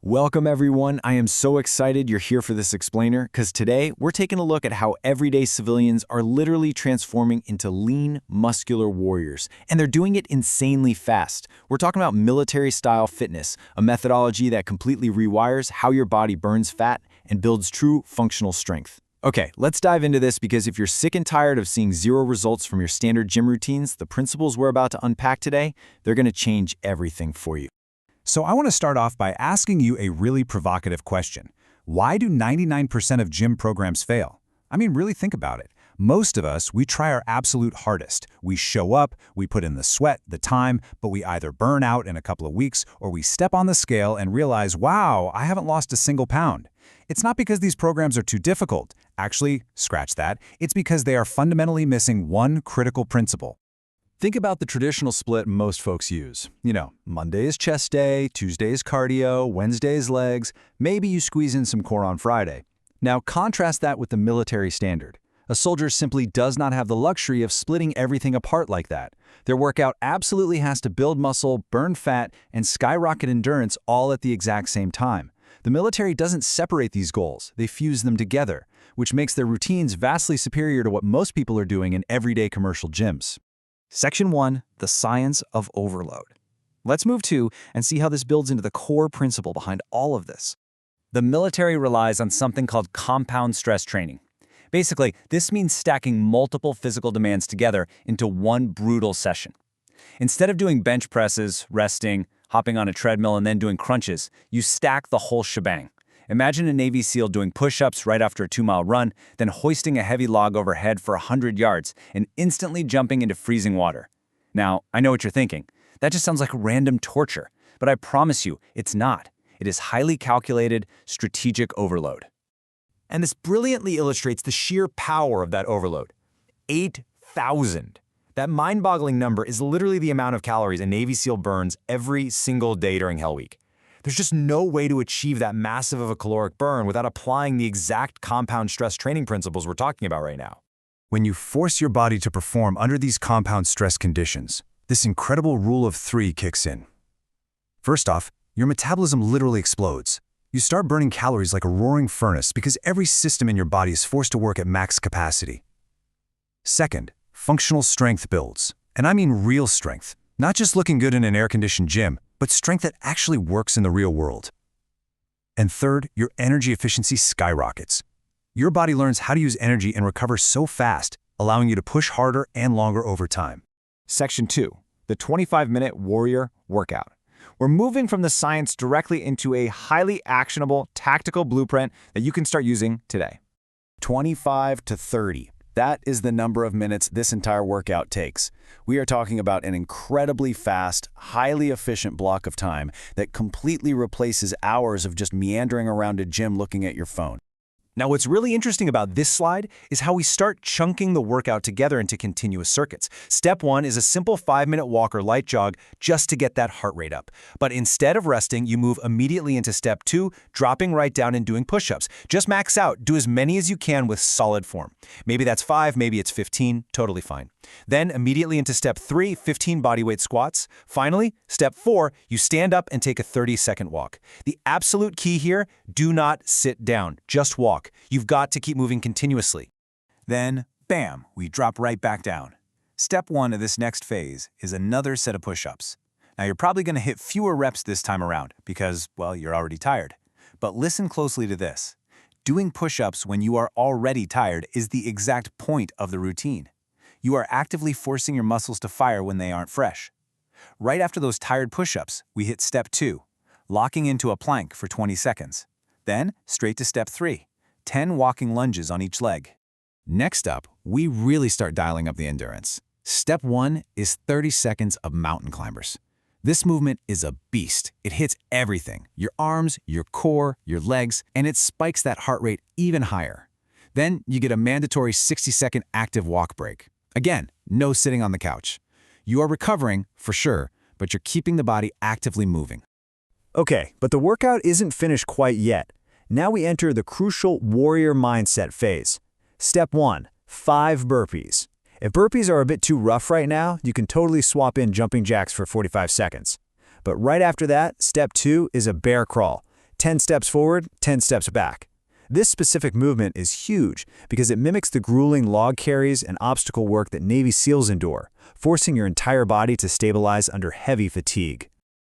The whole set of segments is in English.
Welcome everyone, I am so excited you're here for this explainer because today we're taking a look at how everyday civilians are literally transforming into lean, muscular warriors, and they're doing it insanely fast. We're talking about military-style fitness, a methodology that completely rewires how your body burns fat and builds true functional strength. Okay, let's dive into this because if you're sick and tired of seeing zero results from your standard gym routines, the principles we're about to unpack today, they're going to change everything for you. So I want to start off by asking you a really provocative question. Why do 99% of gym programs fail? I mean, really think about it. Most of us, we try our absolute hardest. We show up, we put in the sweat, the time, but we either burn out in a couple of weeks or we step on the scale and realize, wow, I haven't lost a single pound. It's not because these programs are too difficult. Actually, scratch that. It's because they are fundamentally missing one critical principle. Think about the traditional split most folks use. Monday is chest day, Tuesday is cardio, Wednesday is legs, maybe you squeeze in some core on Friday. Now contrast that with the military standard. A soldier simply does not have the luxury of splitting everything apart like that. Their workout absolutely has to build muscle, burn fat, and skyrocket endurance all at the exact same time. The military doesn't separate these goals, they fuse them together, which makes their routines vastly superior to what most people are doing in everyday commercial gyms. Section 1, the science of overload. Let's move to and see how this builds into the core principle behind all of this. The military relies on something called compound stress training. Basically, this means stacking multiple physical demands together into one brutal session. Instead of doing bench presses, resting, hopping on a treadmill, and then doing crunches, you stack the whole shebang. Imagine a Navy SEAL doing push-ups right after a 2-mile run, then hoisting a heavy log overhead for 100 yards and instantly jumping into freezing water. Now, I know what you're thinking. That just sounds like random torture, but I promise you, it's not. It is highly calculated, strategic overload. And this brilliantly illustrates the sheer power of that overload. 8,000. That mind-boggling number is literally the amount of calories a Navy SEAL burns every single day during Hell Week. There's just no way to achieve that massive of a caloric burn without applying the exact compound stress training principles we're talking about right now. When you force your body to perform under these compound stress conditions, this incredible rule of 3 kicks in. First off, your metabolism literally explodes. You start burning calories like a roaring furnace because every system in your body is forced to work at max capacity. Second, functional strength builds. And I mean real strength. Not just looking good in an air-conditioned gym, but strength that actually works in the real world. And third, your energy efficiency skyrockets. Your body learns how to use energy and recover so fast, allowing you to push harder and longer over time. Section 2, the 25-minute warrior workout. We're moving from the science directly into a highly actionable, tactical blueprint that you can start using today. 25 to 30. That is the number of minutes this entire workout takes. We are talking about an incredibly fast, highly efficient block of time that completely replaces hours of just meandering around a gym looking at your phone. Now, what's really interesting about this slide is how we start chunking the workout together into continuous circuits. Step 1 is a simple 5-minute walk or light jog just to get that heart rate up. But instead of resting, you move immediately into Step 2, dropping right down and doing push-ups. Just max out, do as many as you can with solid form. Maybe that's 5, maybe it's 15, totally fine. Then immediately into Step 3, 15 bodyweight squats. Finally, Step 4, you stand up and take a 30-second walk. The absolute key here, do not sit down, just walk. You've got to keep moving continuously. Then, bam, we drop right back down. Step 1 of this next phase is another set of push-ups. Now you're probably going to hit fewer reps this time around because, well, you're already tired. But listen closely to this. Doing push-ups when you are already tired is the exact point of the routine. You are actively forcing your muscles to fire when they aren't fresh. Right after those tired push-ups, we hit Step 2, locking into a plank for 20 seconds. Then, straight to Step 3, 10 walking lunges on each leg. Next up, we really start dialing up the endurance. Step 1 is 30 seconds of mountain climbers. This movement is a beast. It hits everything, your arms, your core, your legs, and it spikes that heart rate even higher. Then you get a mandatory 60-second active walk break. Again, no sitting on the couch. You are recovering, for sure, but you're keeping the body actively moving. Okay, but the workout isn't finished quite yet. Now we enter the crucial warrior mindset phase. Step 1, 5 burpees. If burpees are a bit too rough right now, you can totally swap in jumping jacks for 45 seconds. But right after that, Step 2 is a bear crawl. 10 steps forward, 10 steps back. This specific movement is huge because it mimics the grueling log carries and obstacle work that Navy SEALs endure, forcing your entire body to stabilize under heavy fatigue.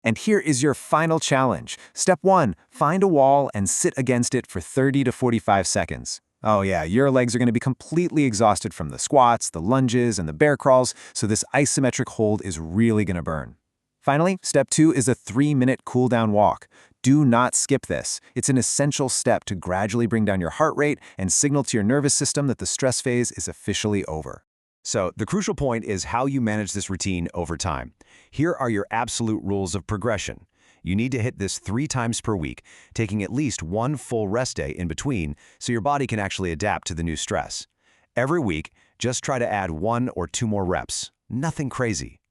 And here is your final challenge. Step 1, find a wall and sit against it for 30 to 45 seconds. Oh yeah, your legs are going to be completely exhausted from the squats, the lunges, and the bear crawls, so this isometric hold is really going to burn. Finally, step 2 is a 3-minute cool-down walk. Do not skip this. It's an essential step to gradually bring down your heart rate and signal to your nervous system that the stress phase is officially over. So the crucial point is how you manage this routine over time. Here are your absolute rules of progression. You need to hit this 3 times per week, taking at least 1 full rest day in between so your body can actually adapt to the new stress. Every week, just try to add 1 or 2 more reps. Nothing crazy.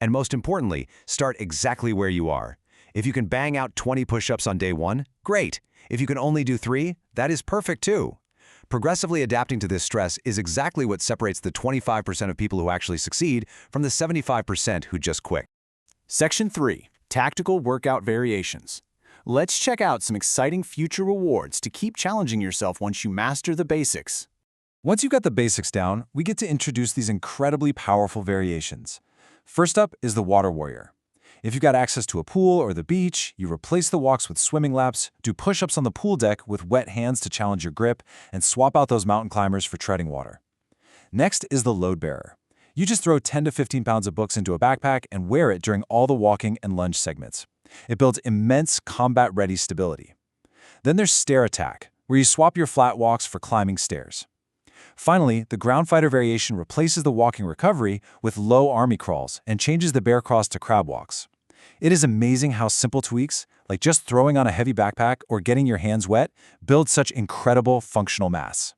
And most importantly, start exactly where you are. If you can bang out 20 push-ups on day 1, great. If you can only do 3, that is perfect too. Progressively adapting to this stress is exactly what separates the 25% of people who actually succeed from the 75% who just quit. Section 3. Tactical Workout Variations. Let's check out some exciting future rewards to keep challenging yourself once you master the basics. Once you've got the basics down, we get to introduce these incredibly powerful variations. First up is the Water Warrior. If you've got access to a pool or the beach, you replace the walks with swimming laps, do push-ups on the pool deck with wet hands to challenge your grip, and swap out those mountain climbers for treading water. Next is the Load Bearer. You just throw 10 to 15 pounds of books into a backpack and wear it during all the walking and lunge segments. It builds immense combat-ready stability. Then there's Stair Attack, where you swap your flat walks for climbing stairs. Finally, the Ground Fighter variation replaces the walking recovery with low army crawls and changes the bear crawls to crab walks. It is amazing how simple tweaks, like just throwing on a heavy backpack or getting your hands wet, build such incredible functional mass.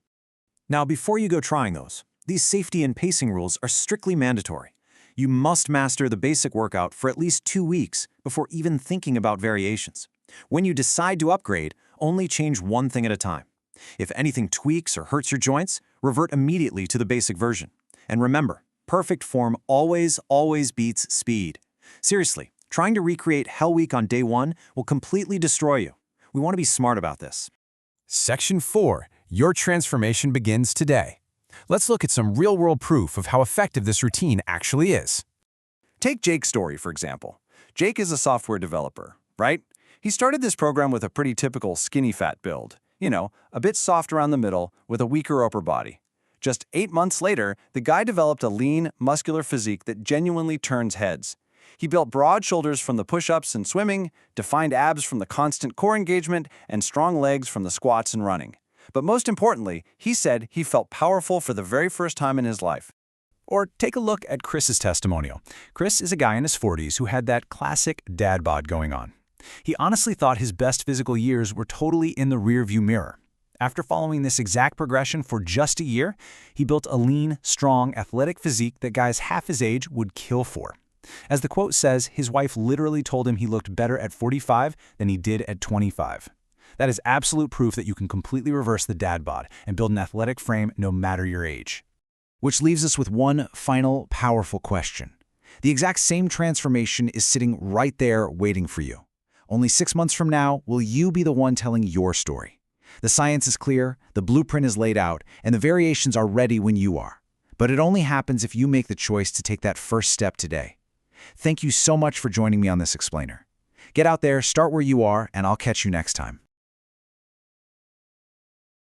Now, before you go trying those, these safety and pacing rules are strictly mandatory. You must master the basic workout for at least 2 weeks before even thinking about variations. When you decide to upgrade, only change one thing at a time. If anything tweaks or hurts your joints, revert immediately to the basic version. And remember, perfect form always beats speed. Seriously, trying to recreate Hell Week on day 1 will completely destroy you. We want to be smart about this. Section 4. Your transformation begins today. Let's look at some real-world proof of how effective this routine actually is. Take Jake's story, for example. Jake is a software developer, right? He started this program with a pretty typical skinny fat build. You know, a bit soft around the middle with a weaker upper body. Just 8 months later, the guy developed a lean, muscular physique that genuinely turns heads. He built broad shoulders from the push-ups and swimming, defined abs from the constant core engagement, and strong legs from the squats and running. But most importantly, he said he felt powerful for the very first time in his life. Or take a look at Chris's testimonial. Chris is a guy in his 40s who had that classic dad bod going on. He honestly thought his best physical years were totally in the rearview mirror. After following this exact progression for just a year, he built a lean, strong, athletic physique that guys half his age would kill for. As the quote says, his wife literally told him he looked better at 45 than he did at 25. That is absolute proof that you can completely reverse the dad bod and build an athletic frame no matter your age. Which leaves us with one final powerful question. The exact same transformation is sitting right there waiting for you. Only 6 months from now, will you be the one telling your story? The science is clear, the blueprint is laid out, and the variations are ready when you are. But it only happens if you make the choice to take that first step today. Thank you so much for joining me on this explainer. Get out there, start where you are, and I'll catch you next time.